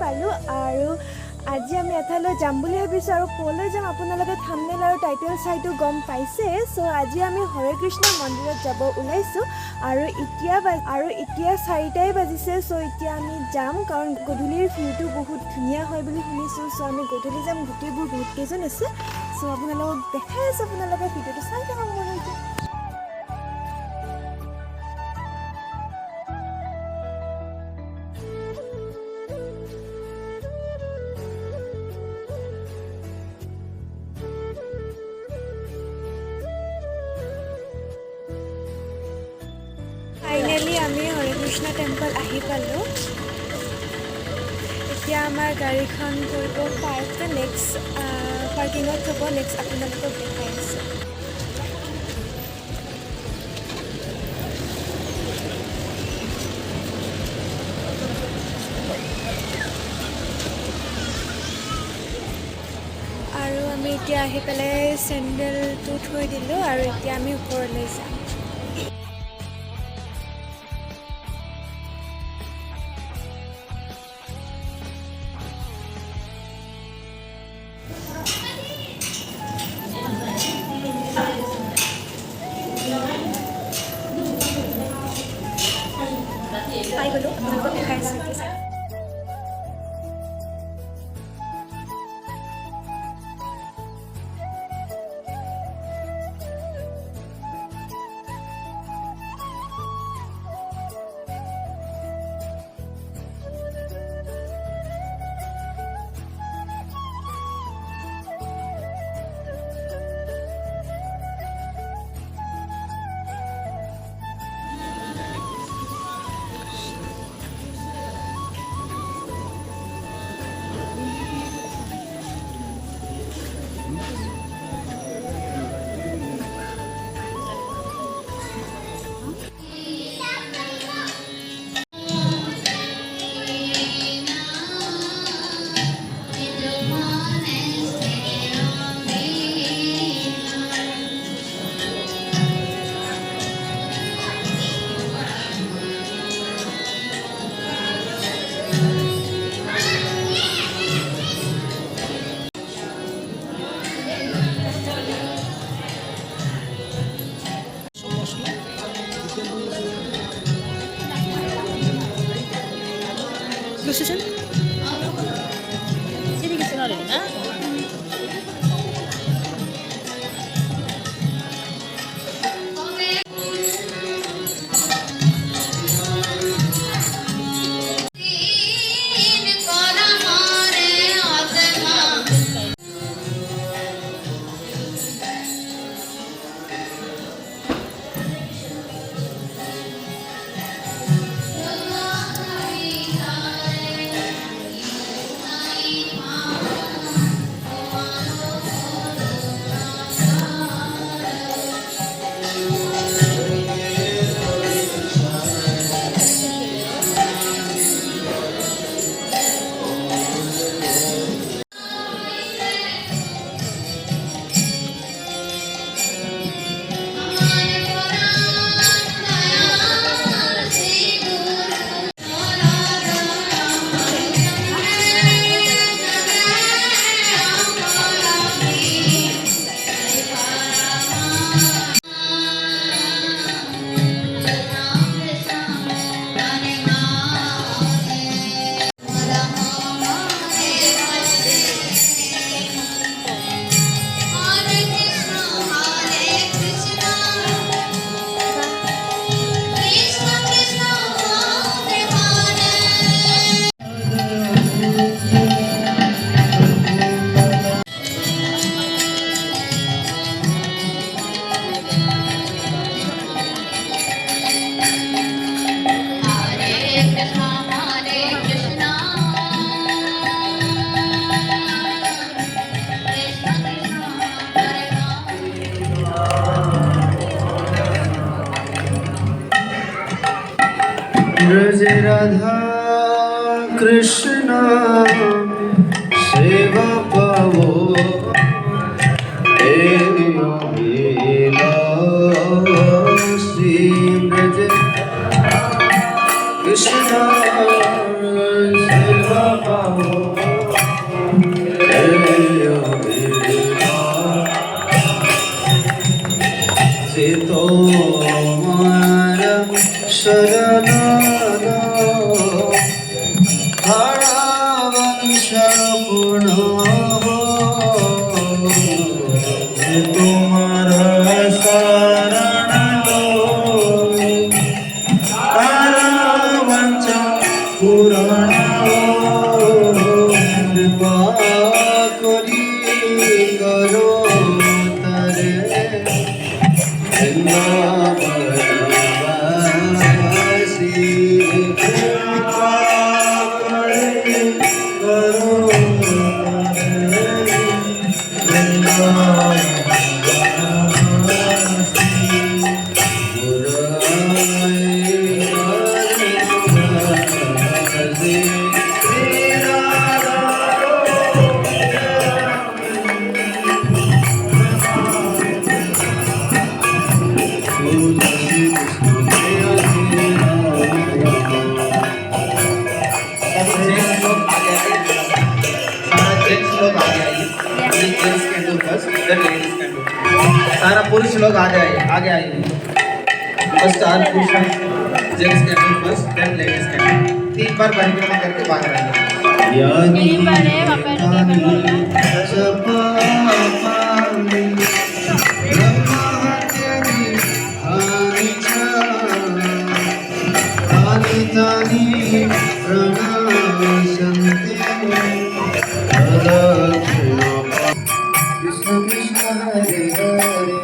পালোঁ আৰু আজি আমি এঠাইলৈ যাম বুলি ভাবিছোঁ আৰু ক'লৈ যাম আপোনালোকে থাম্বনেইল আৰু টাইটেল চাইটো গম পাইছে। চ' আজি আমি হৰে কৃষ্ণ মন্দিৰত যাব ওলাইছোঁ আৰু এতিয়া 4টাই বাজিছে। চ' এতিয়া আমি যাম কাৰণ গধূলিৰ ভিউটো বহুত ধুনীয়া হয় বুলি শুনিছোঁ। চ' আমি গধূলি যাম, গোটেইবোৰ বহুত কেইজন আছে। চ' আপোনালোকক দেখাই আছোঁ, আপোনালোকে ভিডিঅ'টো চাই থাকক মনতে। ফাইনেলি আমি হৰে কৃষ্ণ টেম্পল আহি পালোঁ। এতিয়া আমাৰ গাড়ীখন কৰিব পাৰ্ক নেক্সট পাৰ্কিঙত থ'ব। নেক্সট আপোনালোকক দেখাই আছোঁ। আৰু আমি এতিয়া আহি পেলাই চেণ্ডেলটো থৈ দিলোঁ আৰু এতিয়া আমি ওপৰলৈ যাম। পাই গ'লোঁ, আপোনালোকক দেখাই আছোঁ এতিয়া। Susan? Sini kasi na rin, ha? Braj Radha Krishna सेवा पावो श्री ब्रज कृष्ण सेवा पावो যে তোমার শরণ হারাবংশ পূর্ণ যে তোমার শরণ হারাবংশ পূর্ণ কৃপা করি করো তারে বৃন্দাবনবাসী কৃপা করে করো তারে বৃন্দাবনবাসী মুরারি सारा पुरुष लोग आगे आइए फर्स्ट आर पुरुष gents can do first then ladies can तीन बार परिक्रमा करके बाहर आइए यानी यानी जपा पानी ब्रह्महत्यनि आनि तानि प्रणशन्ति कृष्ण कृष्ण हरे हरे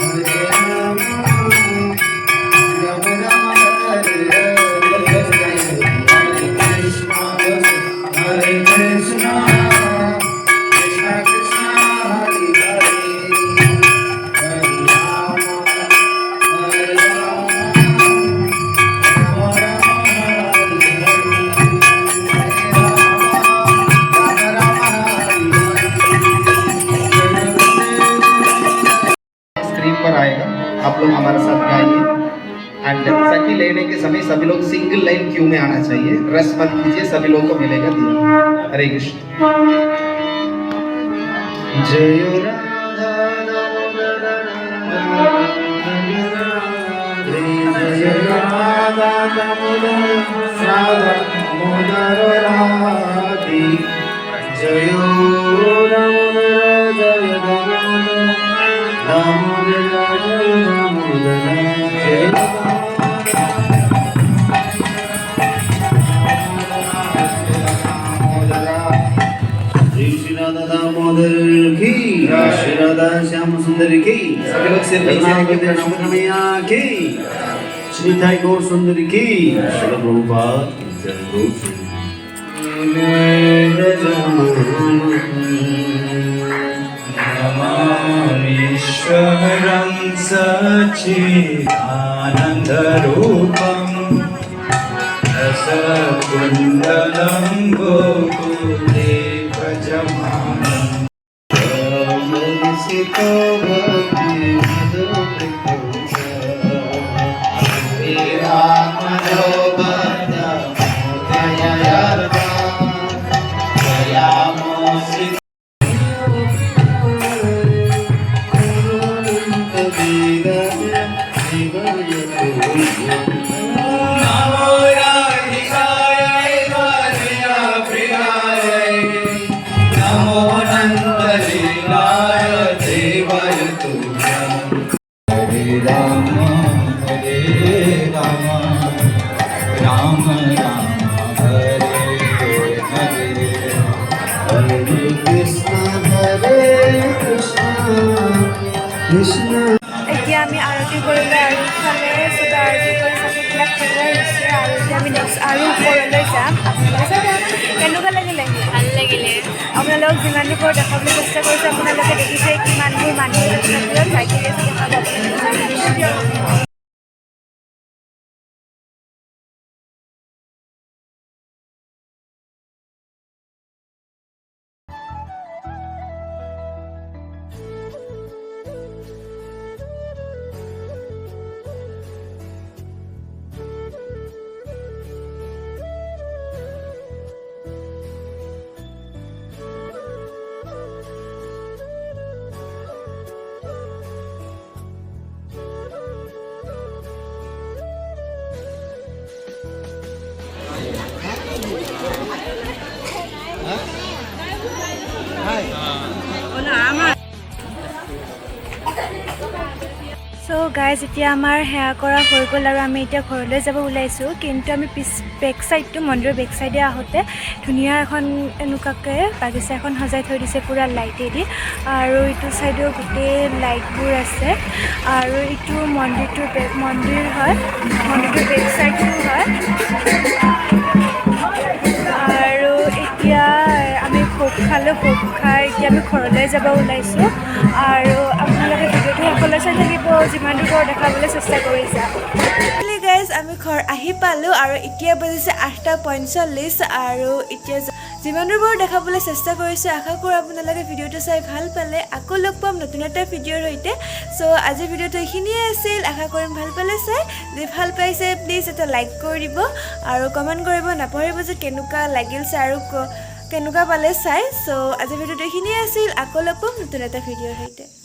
हरे राम राम राम हरे हरे हरे कृष्ण हरे कृष्ण कृष्ण कृष्ण हरे हरे हरे राम राम राम हरे स्क्रीन पर आएगा आप लोग हमारे साथ गाइए एंड सखी लेने के समय सभी लोग सिंगल लाइन क्यू में आना चाहिए रस मत कीजिए सभी लोगों को मिलेगा दिया हरे कृष्ण जय राधा दामोदर जय राधा दामोदर राधे जय दामोदर जय दामोदर दामोदर जय दामोदर जय श्री राधा दामोदर की श्री राधा श्याम सुंदर की सभी लोग सिर नीचे मैया की श्री थाई गौर सुंदर की श्री प्रभुपाद जय गौर नमामीश्वरं सच्चिदानन्दरूपं रसकुण्डलं गोकुले भजमानं नमो राधिकायै प्रियायै नमो नन्दलीलाय देवाय तुभ्यं हरे राम राम राम हरे हरे हरे कृष्ण कृष्ण এতিয়া আমি আৰতি কৰিলে আৰু ইফালে চবে আৰতি কৰি চাকিবিলাক পেলোৱা হৈছে আৰু এতিয়া আমি নেক্সট আৰু ওপৰলৈ যাম আপোনালোকে কেনেকুৱা লাগিলে ভাল লাগিলে আপোনালোকক যিমান দূৰ দেখাবলৈ চেষ্টা কৰিছে আপোনালোকে দেখিছে কিমানবোৰ মানুহ আপোনালোকক ভাইটি দেখাব সো গাইজ এতিয়া আমাৰ সেৱা কৰা হৈ গ'ল আৰু আমি এতিয়া ঘৰলৈ যাব ওলাইছোঁ কিন্তু আমি বেক চাইডটো মন্দিৰৰ বেক চাইডে আহোঁতে ধুনীয়া এখন এনেকুৱাকৈ বাগিচা এখন সজাই থৈ দিছে পূৰা লাইটেদি আৰু ইটো চাইডেও গোটেই লাইটবোৰ আছে আৰু ইটো মন্দিৰটোৰ মন্দিৰ হয় মন্দিৰটোৰ বেক চাইডটো হয় আৰু এতিয়া আমি ভোগ খালোঁ ভোগ খাই এতিয়া আমি ঘৰলৈ যাব ওলাইছোঁ আৰু আপোনালোকে ভিডিঅ'টো সকলোৱে চাই থাকিব যিমান দূৰ দেখাবলৈ চেষ্টা কৰিছে গাইজ আমি ঘৰ আহি পালোঁ আৰু এতিয়া বাজিছে 8:45 আৰু এতিয়া যিমান দূৰ দেখাবলৈ চেষ্টা কৰিছোঁ আশা কৰোঁ আপোনালোকে ভিডিঅ'টো চাই ভাল পালে আকৌ লগ পাম নতুন এটা ভিডিঅ'ৰ সৈতে চ' আজিৰ ভিডিঅ'টো এইখিনিয়ে আছিল আশা কৰিম ভাল পালে চাই যদি ভাল পাইছে প্লিজ এটা লাইক কৰি দিব আৰু কমেণ্ট কৰিব নাপাহৰিব যে কেনেকুৱা লাগিল চাই আৰু কেনেকুৱা পালে চাই চ' আজিৰ ভিডিঅ'টো এইখিনিয়ে আছিল আকৌ লগ পাম নতুন এটা ভিডিঅ'ৰ সৈতে